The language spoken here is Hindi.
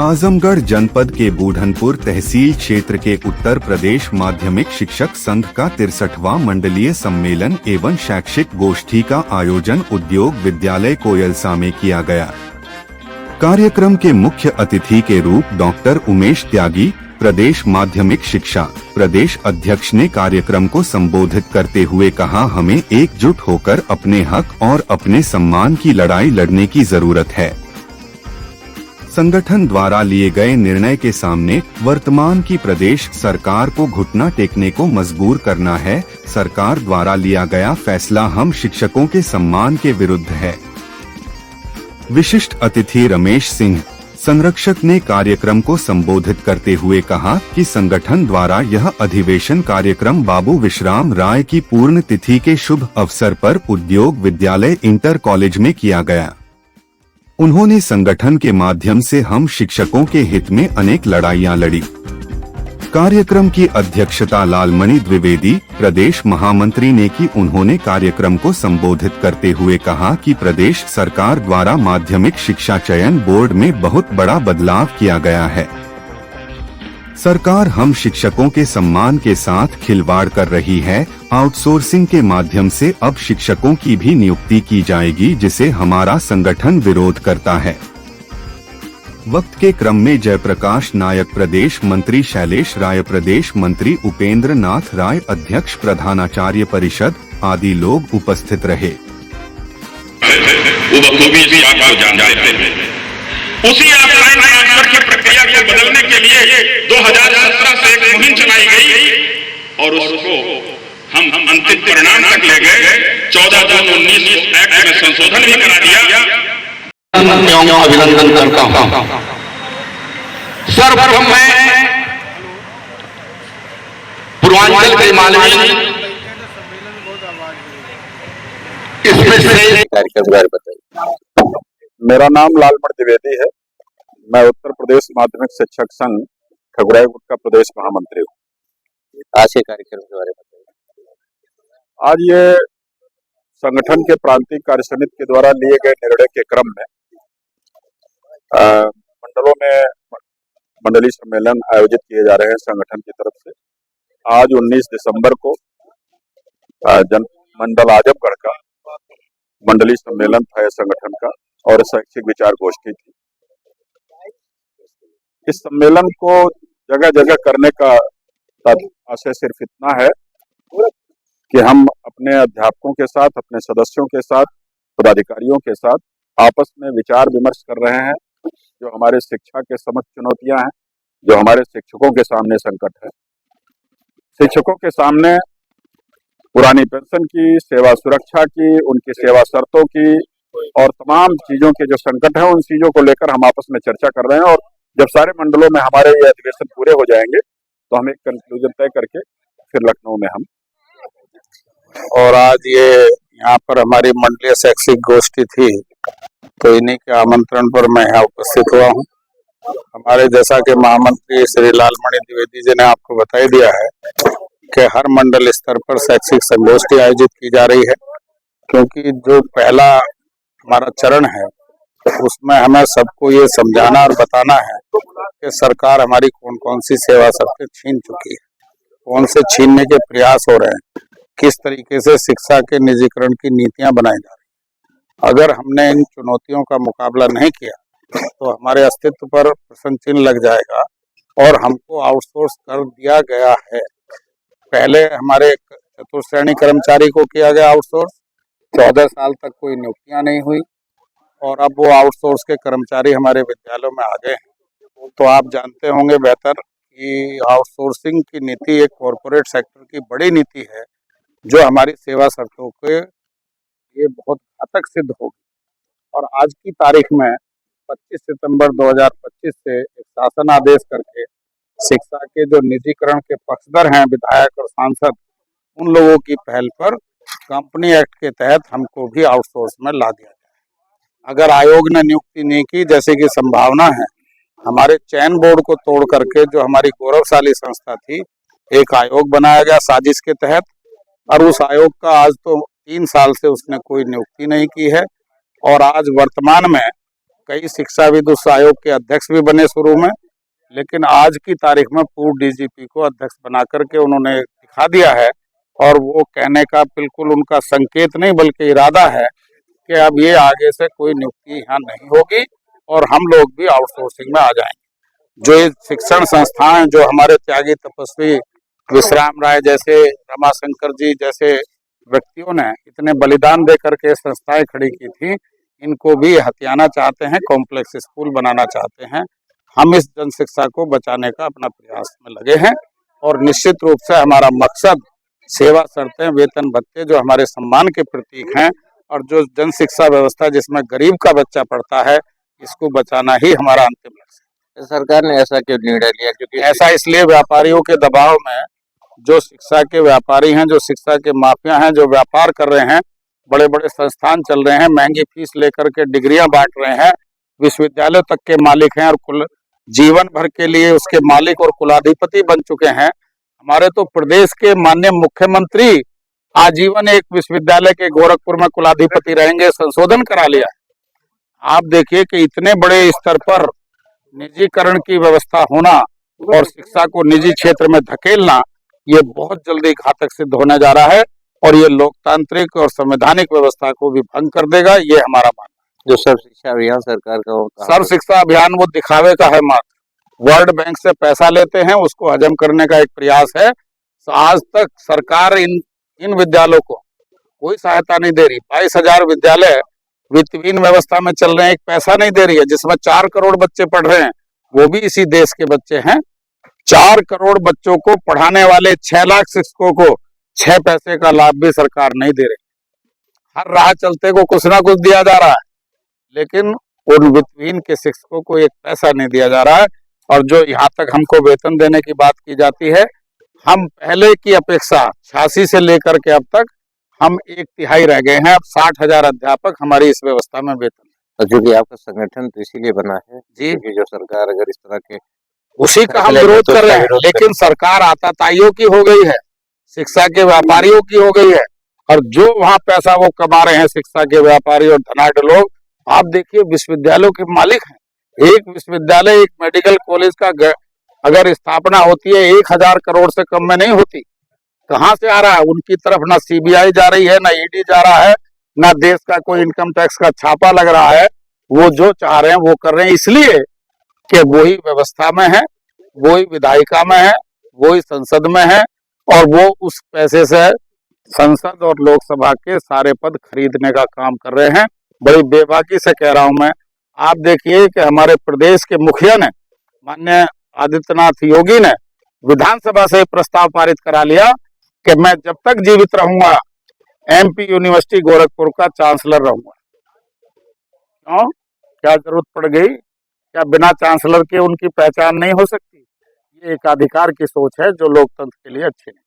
आजमगढ़ जनपद के बूढ़नपुर तहसील क्षेत्र के उत्तर प्रदेश माध्यमिक शिक्षक संघ का 63वां मंडलीय सम्मेलन एवं शैक्षिक गोष्ठी का आयोजन उद्योग विद्यालय कोयलसा में किया गया। कार्यक्रम के मुख्य अतिथि के रूप डॉक्टर उमेश त्यागी, प्रदेश माध्यमिक शिक्षा प्रदेश अध्यक्ष ने कार्यक्रम को संबोधित करते हुए कहा, हमें एकजुट होकर अपने हक और अपने सम्मान की लड़ाई लड़ने की जरूरत है। संगठन द्वारा लिए गए निर्णय के सामने वर्तमान की प्रदेश सरकार को घुटना टेकने को मजबूर करना है। सरकार द्वारा लिया गया फैसला हम शिक्षकों के सम्मान के विरुद्ध है। विशिष्ट अतिथि रमेश सिंह, संरक्षक ने कार्यक्रम को संबोधित करते हुए कहा कि संगठन द्वारा यह अधिवेशन कार्यक्रम बाबू विश्राम राय की पूर्ण तिथि के शुभ अवसर पर उद्योग विद्यालय इंटर कॉलेज में किया गया। उन्होंने संगठन के माध्यम से हम शिक्षकों के हित में अनेक लड़ाइयां लड़ी। कार्यक्रम की अध्यक्षता लालमणि द्विवेदी, प्रदेश महामंत्री ने की। उन्होंने कार्यक्रम को संबोधित करते हुए कहा कि प्रदेश सरकार द्वारा माध्यमिक शिक्षा चयन बोर्ड में बहुत बड़ा बदलाव किया गया है। सरकार हम शिक्षकों के सम्मान के साथ खिलवाड़ कर रही है। आउटसोर्सिंग के माध्यम से अब शिक्षकों की भी नियुक्ति की जाएगी, जिसे हमारा संगठन विरोध करता है। वक्त के क्रम में जयप्रकाश नायक, प्रदेश मंत्री शैलेश राय, प्रदेश मंत्री उपेंद्र नाथ राय, अध्यक्ष प्रधानाचार्य परिषद आदि लोग उपस्थित रहे। उसी ऑफलाइन ट्रांसफर की प्रक्रिया को बदलने के लिए 2017 से एक मुहिम चलाई गई और उसको हम अंतिम परिणाम तक ले गए। 14 जून 19 एक्ट में संशोधन भी करा दिया। अभिनंदन करता हूं। सर्वप्रथम मैं पूर्वांचल के माननीय इसमें कार्यक्रम बताइए। मेरा नाम लालमणि द्विवेदी है। मैं उत्तर प्रदेश माध्यमिक शिक्षक संघ ठकुराई गुट का प्रदेश महामंत्री हूँ। आज के कार्यक्रम के बारे में बताइए। आज ये संगठन के प्रांतीय कार्य समिति के द्वारा लिए गए निर्णय के क्रम में मंडलों में मंडलीय सम्मेलन आयोजित किए जा रहे हैं संगठन की तरफ से। आज 19 दिसंबर को मंडल आजमगढ़ का मंडलीय सम्मेलन था संगठन का और शैक्षिक विचार गोष्ठी थी। इस सम्मेलन को जगह जगह करने का आशय सिर्फ इतना है कि हम अपने अध्यापकों के साथ, अपने सदस्यों के साथ, पदाधिकारियों के साथ आपस में विचार विमर्श कर रहे हैं। जो हमारे शिक्षा के समक्ष चुनौतियां हैं, जो हमारे शिक्षकों के सामने संकट है। शिक्षकों के सामने पुरानी पेंशन की, सेवा सुरक्षा की, उनकी सेवा शर्तों की और तमाम चीजों के जो संकट है, उन चीजों को लेकर हम आपस में चर्चा कर रहे हैं। और जब सारे मंडलों में हमारे ये अधिवेशन पूरे हो जाएंगे तो हम एक कंक्लूजन तय करके फिर लखनऊ में हम। और आज ये यहाँ पर हमारी मंडलीय शैक्षिक गोष्ठी थी, तो इन्हीं के आमंत्रण पर मैं यहाँ उपस्थित हुआ हूँ। हमारे जैसा कि महामंत्री श्री लालमणि द्विवेदी जी ने आपको बता ही दिया है कि हर मंडल स्तर पर शैक्षिक संगोष्ठी आयोजित की जा रही है, क्योंकि जो पहला हमारा चरण है उसमें हमें सबको ये समझाना और बताना है कि सरकार हमारी कौन कौन सी सेवा सबसे छीन चुकी है, कौन से छीनने के प्रयास हो रहे हैं, किस तरीके से शिक्षा के निजीकरण की नीतियां बनाई जा रही हैं। अगर हमने इन चुनौतियों का मुकाबला नहीं किया तो हमारे अस्तित्व पर प्रश्न चिन्ह लग जाएगा और हमको आउटसोर्स कर दिया गया है। पहले हमारे चतुर्थ श्रेणी कर्मचारी को किया गया आउटसोर्स, 14 साल तक कोई नियुक्तियां नहीं हुई और अब वो आउटसोर्स के कर्मचारी हमारे विद्यालयों में आ गए हैं। तो आप जानते होंगे बेहतर कि आउटसोर्सिंग की नीति एक कॉरपोरेट सेक्टर की बड़ी नीति है, जो हमारी सेवा शर्तों के ये बहुत घातक सिद्ध होगी। और आज की तारीख में 25 सितंबर 2025 से एक शासन आदेश करके शिक्षा के जो निजीकरण के पक्षधर हैं, विधायक और सांसद, उन लोगों की पहल पर कंपनी एक्ट के तहत हमको भी आउटसोर्स में ला दिया गया। अगर आयोग ने नियुक्ति नहीं की, जैसे कि संभावना है, हमारे चयन बोर्ड को तोड़ करके जो हमारी गौरवशाली संस्था थी, एक आयोग बनाया गया साजिश के तहत, और उस आयोग का आज तो 3 साल से उसने कोई नियुक्ति नहीं की है। और आज वर्तमान में कई शिक्षाविद उस आयोग के अध्यक्ष भी बने शुरू में, लेकिन आज की तारीख में पूर्व डीजीपी को अध्यक्ष बना करके उन्होंने दिखा दिया है। और वो कहने का बिल्कुल उनका संकेत नहीं बल्कि इरादा है कि अब ये आगे से कोई नियुक्ति यहाँ नहीं होगी और हम लोग भी आउटसोर्सिंग में आ जाएंगे। जो ये शिक्षण संस्थान, जो हमारे त्यागी तपस्वी विश्राम राय जैसे, रमाशंकर जी जैसे व्यक्तियों ने इतने बलिदान दे करके संस्थाएं खड़ी की थी, इनको भी हथियाना चाहते हैं, कॉम्प्लेक्स स्कूल बनाना चाहते हैं। हम इस जन शिक्षा को बचाने का अपना प्रयास में लगे हैं और निश्चित रूप से हमारा मकसद सेवा शर्तें, वेतन भत्ते जो हमारे सम्मान के प्रतीक हैं और जो जन शिक्षा व्यवस्था जिसमें गरीब का बच्चा पढ़ता है, इसको बचाना ही हमारा अंतिम लक्ष्य है। सरकार ने ऐसा क्यों निर्णय लिया? क्योंकि ऐसा इसलिए व्यापारियों के दबाव में, जो शिक्षा के व्यापारी हैं, जो शिक्षा के माफिया हैं, जो व्यापार कर रहे हैं, बड़े बड़े संस्थान चल रहे हैं, महंगी फीस लेकर के डिग्रियां बांट रहे हैं, विश्वविद्यालय तक के मालिक हैं और कुल जीवन भर के लिए उसके मालिक और कुलाधिपति बन चुके हैं। हमारे तो प्रदेश के माननीय मुख्यमंत्री आजीवन एक विश्वविद्यालय के गोरखपुर में कुलाधिपति रहेंगे, संशोधन करा लिया है। आप देखिए कि इतने बड़े स्तर पर निजीकरण की व्यवस्था होना और शिक्षा को निजी क्षेत्र में धकेलना, ये बहुत जल्दी घातक सिद्ध होने जा रहा है और ये लोकतांत्रिक और संवैधानिक व्यवस्था को भी भंग कर देगा, ये हमारा मानना है। जो सर्व शिक्षा अभियान सरकार का होता है, सर्व शिक्षा अभियान वो दिखावे का है मात्र, वर्ल्ड बैंक से पैसा लेते हैं, उसको हजम करने का एक प्रयास है। आज तक सरकार इन विद्यालयों को कोई सहायता नहीं दे रही। 22,000 विद्यालय वित्तहीन व्यवस्था में चल रहे हैं, एक पैसा नहीं दे रही है, जिसमें 4 करोड़ बच्चे पढ़ रहे हैं, वो भी इसी देश के बच्चे हैं। 4 करोड़ बच्चों को पढ़ाने वाले 6 लाख शिक्षकों को 6 पैसे का लाभ भी सरकार नहीं दे रही। हर राह चलते को कुछ ना कुछ दिया जा रहा है, लेकिन उन वित्तहीन के शिक्षकों को एक पैसा नहीं दिया जा रहा है। और जो यहाँ तक हमको वेतन देने की बात की जाती है, हम पहले की अपेक्षा 86 से लेकर के अब तक हम 1/3 रह गए हैं। अब 60,000 अध्यापक हमारी इस व्यवस्था में वेतन। और जो कि आपका संगठन तो इसीलिए बना है जी, क्योंकि जो सरकार अगर इस तरह के उसी का हम विरोध कर रहे हैं। लेकिन सरकार आताताइयों की हो गई है, शिक्षा के व्यापारियों की हो गई है, और जो वहाँ पैसा वो कमा रहे हैं शिक्षा के व्यापारी और धनाढ़ लोग, आप देखिए विश्वविद्यालयों के मालिक हैं। एक विश्वविद्यालय, एक मेडिकल कॉलेज का अगर स्थापना होती है 1,000 करोड़ से कम में नहीं होती। कहाँ से आ रहा है? उनकी तरफ ना सीबीआई जा रही है, ना ईडी जा रहा है, ना देश का कोई इनकम टैक्स का छापा लग रहा है। वो जो चाह रहे हैं वो कर रहे हैं, इसलिए कि वही व्यवस्था में है, वही विधायिका में है, वही संसद में है, और वो उस पैसे से संसद और लोकसभा के सारे पद खरीदने का काम कर रहे हैं। बड़ी बेबाकी से कह रहा हूं मैं। आप देखिए कि हमारे प्रदेश के मुखिया ने, माननीय आदित्यनाथ योगी ने विधानसभा से प्रस्ताव पारित करा लिया कि मैं जब तक जीवित रहूंगा एमपी यूनिवर्सिटी गोरखपुर का चांसलर रहूंगा। क्यों? क्या जरूरत पड़ गई? क्या बिना चांसलर के उनकी पहचान नहीं हो सकती? ये एक अधिकार की सोच है जो लोकतंत्र के लिए अच्छी नहीं।